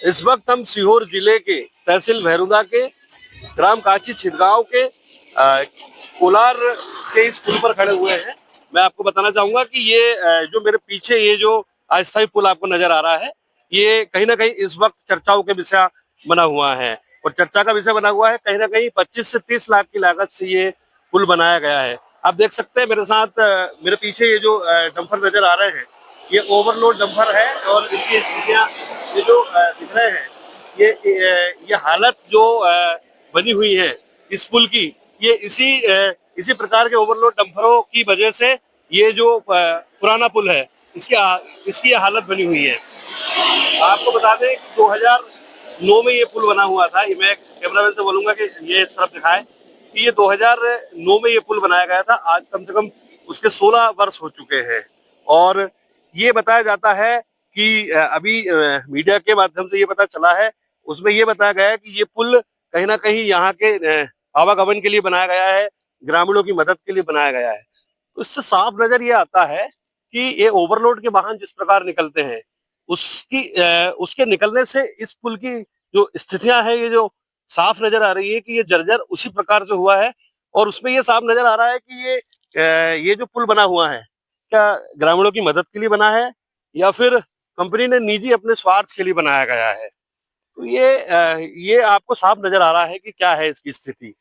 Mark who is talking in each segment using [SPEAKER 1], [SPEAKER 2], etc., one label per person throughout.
[SPEAKER 1] इस वक्त हम सीहोर जिले के तहसील भैरुदा के ग्राम काची छिदगांव के कोलार के इस पुल पर खड़े हुए हैं। मैं आपको बताना चाहूंगा कि ये जो मेरे पीछे ये जो अस्थायी पुल आपको नजर आ रहा है, ये कहीं ना कहीं इस वक्त चर्चाओं के विषय बना हुआ है। और चर्चा का विषय बना हुआ है, कहीं ना कहीं 25 से 30 लाख की लागत से ये पुल बनाया गया है। आप देख सकते हैं मेरे साथ मेरे पीछे ये जो डंपर नजर आ रहे हैं, ये ओवरलोड डंपर है। और इनकी स्थितियां ये जो दिख रहे हैं, ये हालत जो बनी हुई है इस पुल की, ये इसी प्रकार के ओवरलोड डंपरों की वजह से ये जो पुराना पुल है इसकी हालत बनी हुई है। आपको बता दें कि 2009 में ये पुल बना हुआ था। ये मैं कैमरामैन से बोलूंगा कि ये इस तरफ दिखाएं कि ये 2009 में ये पुल बनाया गया था। आज कम से कम उसके 16 वर्ष हो चुके हैं। और ये बताया जाता है कि अभी मीडिया के माध्यम से ये पता चला है, उसमें ये बताया गया है कि ये पुल कहीं ना कहीं यहाँ के आवागमन के लिए बनाया गया है, ग्रामीणों की मदद के लिए बनाया गया है। तो इससे साफ नजर ये आता है कि ये ओवरलोड के वाहन जिस प्रकार निकलते हैं, उसके निकलने से इस पुल की जो स्थितियां हैं, ये जो साफ नजर आ रही है कि ये जर्जर उसी प्रकार से हुआ है। और उसमें ये साफ नजर आ रहा है कि ये जो पुल बना हुआ है, क्या ग्रामीणों की मदद के लिए बना है या फिर कंपनी ने निजी अपने स्वार्थ के लिए बनाया गया है। तो ये आपको साफ नजर आ रहा है कि क्या है इसकी स्थिति।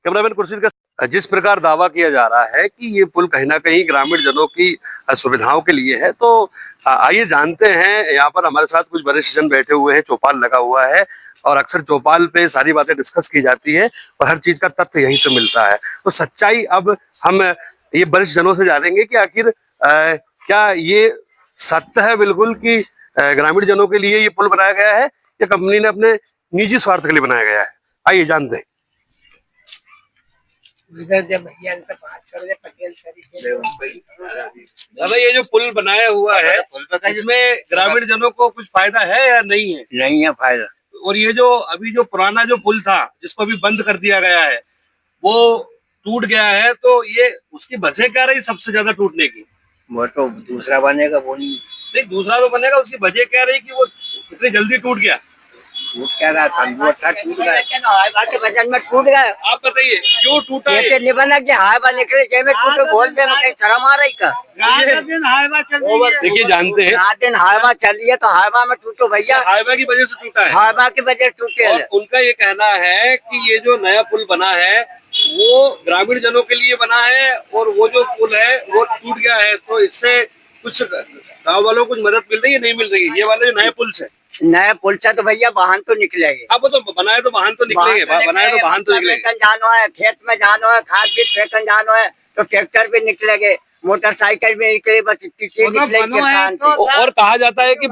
[SPEAKER 1] कैमरामैन कुर्सी का जिस प्रकार दावा किया जा रहा है कि ये पुल कहीं ना कहीं ग्रामीण जनों की सुविधाओं के लिए है, तो आइए जानते हैं। यहाँ पर हमारे साथ कुछ वरिष्ठ जन बैठे हुए हैं, चौपाल लगा हुआ है और अक्सर चौपाल पे सारी बातें डिस्कस की जाती है और हर चीज का तथ्य यहीं से मिलता है। तो सच्चाई अब हम ये वरिष्ठ जनों से जानेंगे कि आखिर क्या ये सत्य है बिल्कुल कि ग्रामीण जनों के लिए ये पुल बनाया गया है या कंपनी ने अपने निजी स्वार्थ के लिए बनाया गया है। आइए जानते हैं। दादा, ये जो पुल बनाया हुआ है इसमें ग्रामीण जनों को कुछ फायदा है या नहीं है?
[SPEAKER 2] नहीं है फायदा।
[SPEAKER 1] और ये जो अभी जो पुराना जो पुल था जिसको अभी बंद कर दिया गया है, वो टूट गया है, तो ये उसकी वजह क्या रही सबसे ज्यादा टूटने की?
[SPEAKER 2] वो तो दूसरा बनेगा, वो नहीं
[SPEAKER 1] दूसरा तो बनेगा, उसकी वजह क्या रही कि वो इतनी जल्दी टूट गया?
[SPEAKER 2] टूट क्या रहा था, टूट गया के वजन में टूट गया।
[SPEAKER 1] आप बताइए क्यों टूटा है?
[SPEAKER 2] ये निबंधक जी हाईवा निकले जैसे टूटे बोल दे कहीं शर्म आ रही का।
[SPEAKER 1] देखिए जानते हैं,
[SPEAKER 2] रात दिन हाईवा चल रही है तो हाईवा में टूटो भैया।
[SPEAKER 1] हाईवा की वजह से टूटा है?
[SPEAKER 2] हाईवा की वजह टूटे।
[SPEAKER 1] और उनका ये कहना है कि ये जो नया पुल बना है वो ग्रामीण जनों के लिए बना है और वो जो पुल है वो टूट गया है, तो इससे कुछ गाँव वालों को कुछ मदद मिल रही है नहीं मिल रही है? ये वाले जो नए पुल से
[SPEAKER 2] नया पुल से तो भैया वाहन तो निकलेंगे।
[SPEAKER 1] अब वो तो बनाए तो वाहन तो निकलेंगे, बनाए तो वाहन तो निकलेंगे।
[SPEAKER 2] जानो है, खेत में जानो है, खाद बीज फेंकन जानो है तो ट्रैक्टर भी निकलेंगे, मोटरसाइकिल भी निकले, बस
[SPEAKER 1] और कहा जाता है कि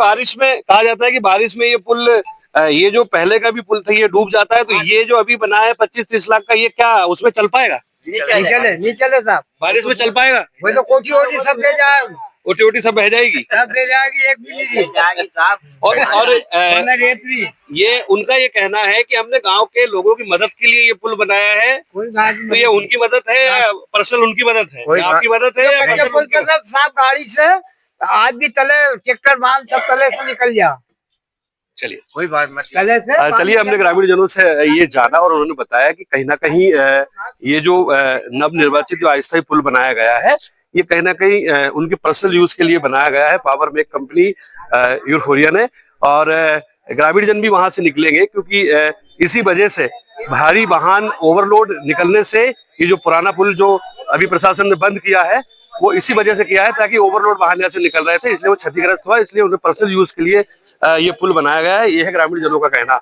[SPEAKER 1] बारिश में ये पुल, ये जो पहले का भी पुल था, ये डूब जाता है। तो ये जो अभी बना है 25-30 लाख का, ये क्या उसमें चल पाएगा?
[SPEAKER 2] नहीं चले साहब,
[SPEAKER 1] बारिश में चल पाएगा?
[SPEAKER 2] वो तो कोठी वोटी सब ले जाए,
[SPEAKER 1] ओटी सब बह जाएगी,
[SPEAKER 2] सब ले जाएगी, एक भी नहीं जाएगी साहब।
[SPEAKER 1] और ये उनका ये कहना है कि हमने गांव के लोगों की मदद के लिए ये पुल बनाया है। तो ये उनकी मदद है या पर्सनल उनकी मदद है? आपकी मदद है?
[SPEAKER 2] पुल के साथ साफ गाड़ी से आज भी तले ट्रैक्टर माल सब तले से निकल जाओ।
[SPEAKER 1] चलिए
[SPEAKER 2] कोई बात मत, तले से
[SPEAKER 1] चलिए हमने ग्रामीण जनों से ये जाना और उन्होंने बताया कि कहीं ना कहीं ये जो नवनिर्वाचित जो अस्थायी पुल बनाया गया है, ये कहीं ना कहीं उनके पर्सनल यूज के लिए बनाया गया है, पावर मेक कंपनी यूरफोरिया ने। और ग्रामीण जन भी वहां से निकलेंगे क्योंकि इसी वजह से भारी वाहन ओवरलोड निकलने से ये जो पुराना पुल जो अभी प्रशासन ने बंद किया है, वो इसी वजह से किया है ताकि ओवरलोड वाहन यहाँ से निकल रहे थे, इसलिए वो क्षतिग्रस्त हुआ, इसलिए उन्हें पर्सनल यूज के लिए ये पुल बनाया गया है। ये है ग्रामीण जनों का कहना।